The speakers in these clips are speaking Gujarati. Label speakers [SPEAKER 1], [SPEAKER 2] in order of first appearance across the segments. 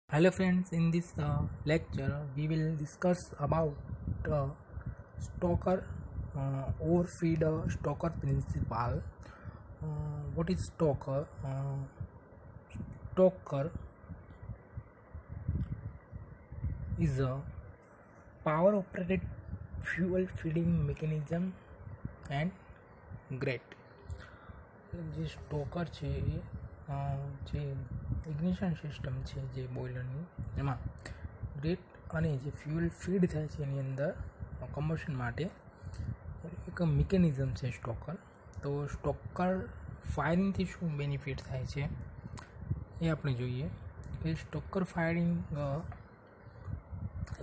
[SPEAKER 1] Hello friends, in this lecture we will discuss about Stoker overfeed Stoker principle. What is Stoker? Stoker is a power operated fuel feeding mechanism and great. જે સ્ટોકર છે એ જે ઇગ્નિશન સિસ્ટમ છે જે બોઇલરની એમાં ગ્રેટ અને જે ફ્યુઅલ ફીડ થાય છે એની અંદર કમ્બશન માટે એક મિકેનિઝમ છે સ્ટોકર. તો સ્ટોકર ફાયરિંગથી શું બેનિફિટ થાય છે એ આપણે જોઈએ કે સ્ટોકર firing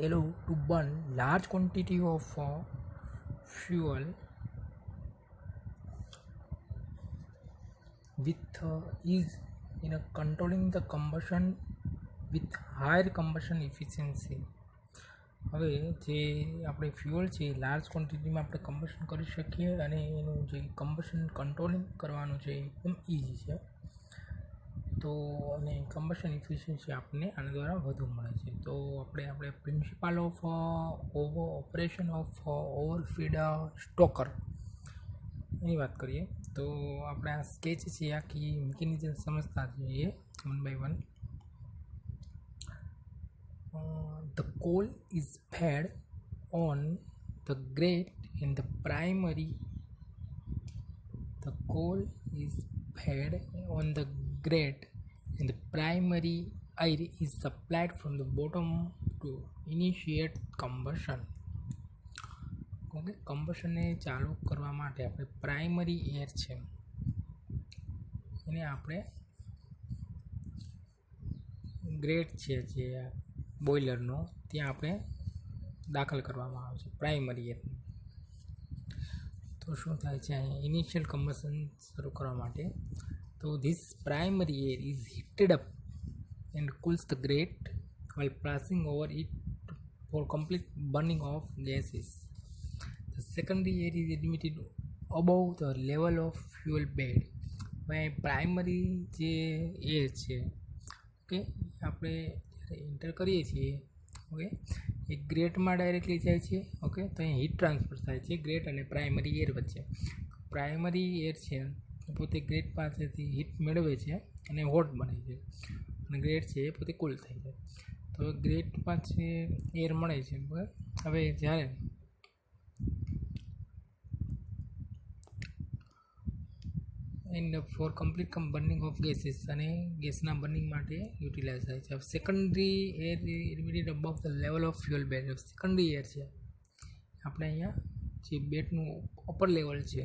[SPEAKER 1] allow to burn large quantity of fuel with ease in controlling the combustion with higher combustion efficiency. હવે જે આપણે ફ્યુઅલ છે એ લાર્જ ક્વોન્ટિટીમાં આપણે કમ્બશન કરી શકીએ અને એનું જે કમ્બશન કંટ્રોલિંગ કરવાનું છે એકદમ ઇઝી છે. તો અને કમ્બશન ઇફિશિયન્સી આપણને આના દ્વારા વધુ મળે છે. તો આપણે પ્રિન્સિપાલ ઓફ ઓપરેશન ઓફ ઓવરફીડ સ્ટોકર એની વાત કરીએ તો આપણે આ સ્કેચ છે આખી મિકેનિઝમ સમજતા જઈએ one by one. The coal is fed on the grate and the primary. The coal is fed on the grate and the primary air is supplied from the bottom to initiate combustion. Okay, કમ્બશનને ચાલુ કરવા માટે આપણે પ્રાઇમરી એર છે એને આપણે ગ્રેટ છે જે બોઇલરનો ત્યાં આપણે દાખલ કરવામાં આવે છે પ્રાઇમરી એર. તો શું થાય છે અહીંયા ઇનિશિયલ કમ્બશન શરૂ કરવા માટે તો this primary air is heated up and cools the great while passing over it for complete burning of gases. The secondary air is admitted above the level of fuel bed. હવે પ્રાઇમરી જે એર છે ઓકે આપણે જ્યારે એન્ટર કરીએ છીએ ઓકે એ ગ્રેટમાં ડાયરેક્ટલી જાય છે. ઓકે તો અહીં હીટ ટ્રાન્સફર થાય છે ગ્રેટ અને પ્રાઇમરી એર વચ્ચે. પ્રાઇમરી એર છે પોતે ગ્રેટ પાસેથી હીટ મેળવે છે અને હોટ બને છે અને ગ્રેટ છે એ પોતે કૂલ થઈ જાય. તો ગ્રેટ પાસે એર મળે છે બરાબર. હવે જ્યારે and for complete burning of gases અને ગેસના બર્નિંગ માટે યુટિલાઇઝ થાય છે. હવે secondary air admitted above the level of fuel bed. Secondary air છે આપણે અહીંયા જે બેડનું અપર લેવલ છે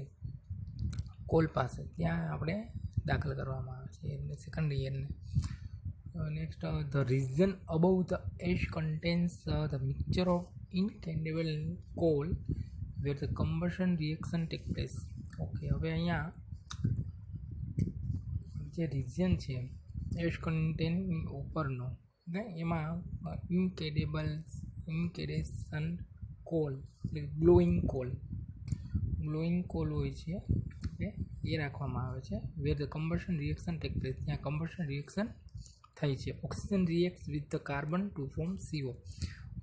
[SPEAKER 1] કોલ પાસે ત્યાં આપણે દાખલ કરવામાં આવે છે એમને સેકન્ડરી એરને. Next the region above the ash contents the mixture of incandescent coal where the combustion reaction take place. Okay હવે અહીંયા જે રિજિયન છે એશ કન્ટેન્ટની ઉપરનો ઓકે એમાં ઇન્કેડેશન કોલ એટલે ગ્લોઈંગ કોલ હોય છે ઓકે એ રાખવામાં આવે છે where the combustion reaction take place. ત્યાં કમ્બશન રિએક્શન થાય છે. Oxygen react with the carbon to form CO.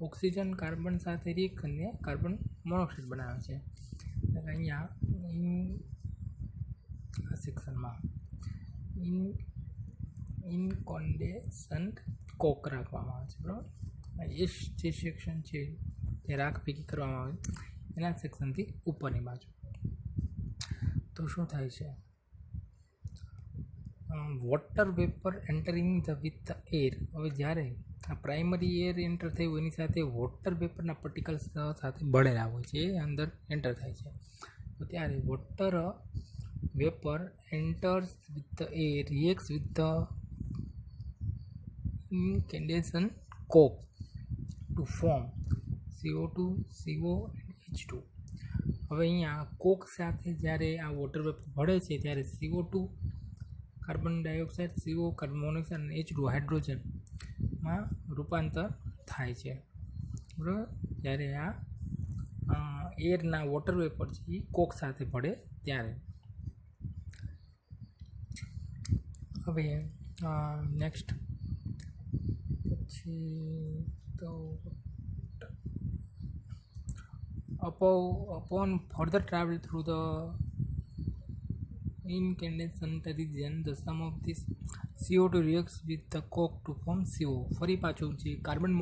[SPEAKER 1] Oxygen carbon સાથે રિએક્ટ કરીને કાર્બન મોનોક્સાઇડ બનાવે છે. એટલે અહીંયા આ સેક્શનમાં ઇનકોન્ડેશન કોક રાખવામાં આવે છે બરાબર. એશ જે સેક્શન છે તે રાખ ભેગી કરવામાં આવે એના સેક્શનથી ઉપરની બાજુ. તો શું થાય છે water vapour entering the with the air. હવે જ્યારે આ પ્રાઇમરી એર એન્ટર થયું એની સાથે વોટર વેપરના પાર્ટિકલ્સ સાથે ભળેલા હોય છે એ અંદર એન્ટર થાય છે. તો ત્યારે water vapour enters with the air reacts with the incandescent coke to form CO2 CO and H2. હવે અહીંયા કોક સાથે જ્યારે આ વોટર વેપર ભળે છે ત્યારે CO2 carbon dioxide CO carbon monoxide અને H2 હાઇડ્રોજનમાં રૂપાંતર થાય છે બરાબર. જ્યારે આ એરના વોટર વેપર છે એ કોક સાથે ભળે ત્યારે. હવે નેક્સ્ટ છે તો upon further travel through the incandescent region, the sum of this CO2 reacts with the coke to form CO. ફરી પાછું જે કાર્બન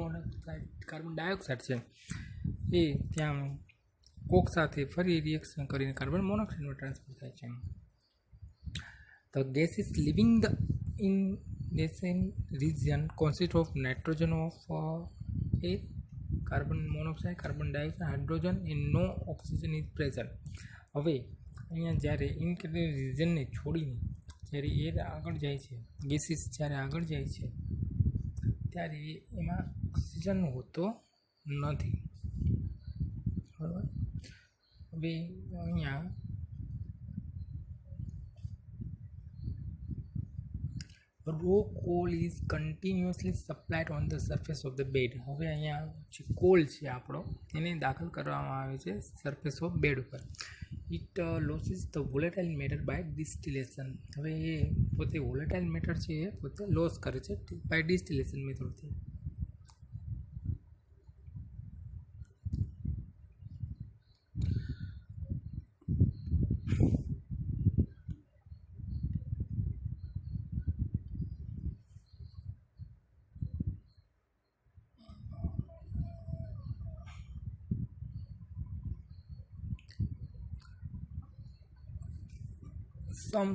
[SPEAKER 1] ડાયોક્સાઇડ છે એ ત્યાં કોક સાથે ફરી રિએક્શન કરીને કાર્બન મોનોક્સાઇડમાં ટ્રાન્સફર થાય છે. The gases leaving the incandescent region consist of nitrogen of a carbon monoxide, carbon dioxide, hydrogen and no oxygen is present. હવે અહીંયા જ્યારે ઇનકેન્ડેસન્ટ રિજનને છોડીને જ્યારે એર આગળ જાય છે, ગેસીસ જ્યારે આગળ જાય છે ત્યારે એમાં ઓક્સિજન હોતો નથી. બરાબર. હવે અહીંયા raw coal is continuously supplied on the surface of the bed. હવે અહીંયા જે કોલ છે આપણો એને દાખલ કરવામાં આવે છે સરફેસ ઓફ બેડ ઉપર. It loses the volatile matter by distillation. હવે એ પોતે વોલેટાઇલ મેટર છે એ પોતે લોસ કરે છે બાય ડિસ્ટિલેશન મેથડથી. Some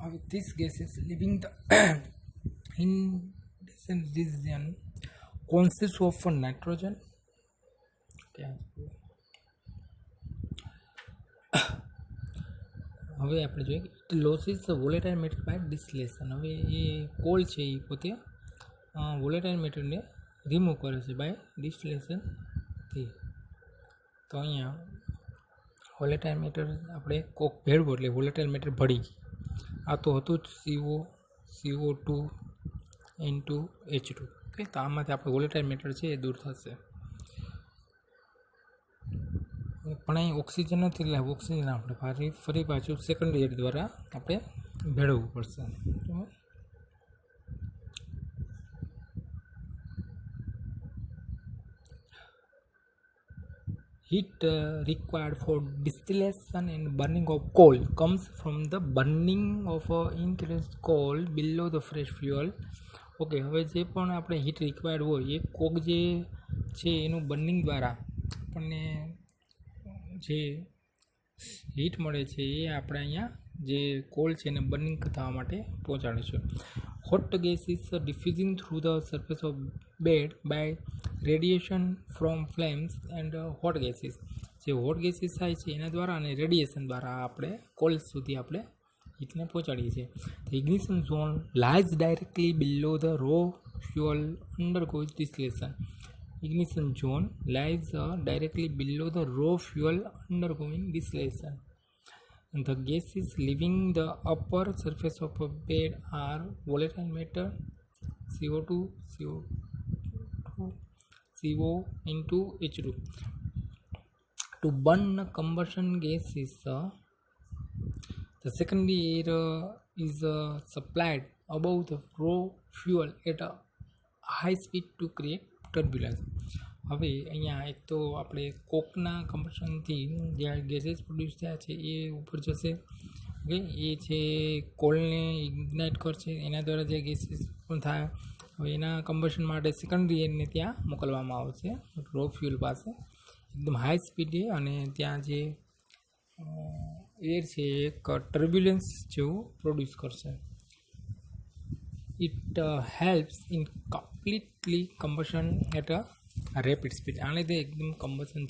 [SPEAKER 1] of these gases leaving the incandescent region consist of nitrogen. હવે આપણે જોઈએ it loses volatile matter by distillation. હવે એ કોલ છે એ પોતે વોલેટાઇલ મેટરને રિમૂવ કરે છે બાય ડિસ્ટિલેશનથી. તો અહીંયા વોલેટાઇલ મેટર આપણે કોક ભેળવો એટલે વોલેટાઇલ મેટર ભળી ગઈ. આ તો હતું જ CO2 N2H2. ઓકે, તો આમાંથી આપણે વોલેટાઇલ મેટર છે એ દૂર થશે. પણ અહીં ઓક્સિજન નથી એટલે ઓક્સિજન આપણે ફરી પાછું સેકન્ડરી એર દ્વારા આપણે ભેળવવું પડશે. Heat required for distillation and burning of coal comes from the burning of incandescent coal below the fresh fuel. Okay, હવે જે પણ આપણે હીટ રિક્વાયર્ડ હોય એ કોક જે છે એનું બર્નિંગ દ્વારા આપણને જે હીટ મળે છે એ આપણે અહીંયા જે કોલ છે એને બર્નિંગ થવા માટે પહોંચાડીશું. Hot gas is diffusing through the surface of bed by radiation from flames and hot gases. જે હોટ ગેસીસ થાય છે એના દ્વારા અને રેડિયેશન દ્વારા આપણે કોલ સુધી આપણે હીટને પહોંચાડીએ છીએ. The ignition zone lies directly below the raw fuel undergoes distillation. Ignition zone lies directly below the raw fuel undergoing distillation. And the gases leaving the upper surface of a bed are volatile matter CO2, CO into H2. To burn combustion gases, the secondary air is supplied above the raw fuel at a high speed to create turbulence. હવે અહીંયા એક તો આપણે કોકના કમ્બશનથી જે ગેસીસ પ્રોડ્યુસ થયા છે એ ઉપર જશે. ઓકે, એ છે કોલને ઇગ્નાઇટ કરશે, એના દ્વારા જે ગેસીસ પણ થાય હવે એના કમ્બશન માટે સેકન્ડરી એરને ત્યાં મોકલવામાં આવશે રો ફ્યુલ પાસે એકદમ હાઈ સ્પીડે. અને ત્યાં જે એર છે એક ટર્બ્યુલન્સ જેવું પ્રોડ્યુસ કરશે. It helps in completely combustion at a rapid speed. આને લીધે એકદમ કમ્બશન છે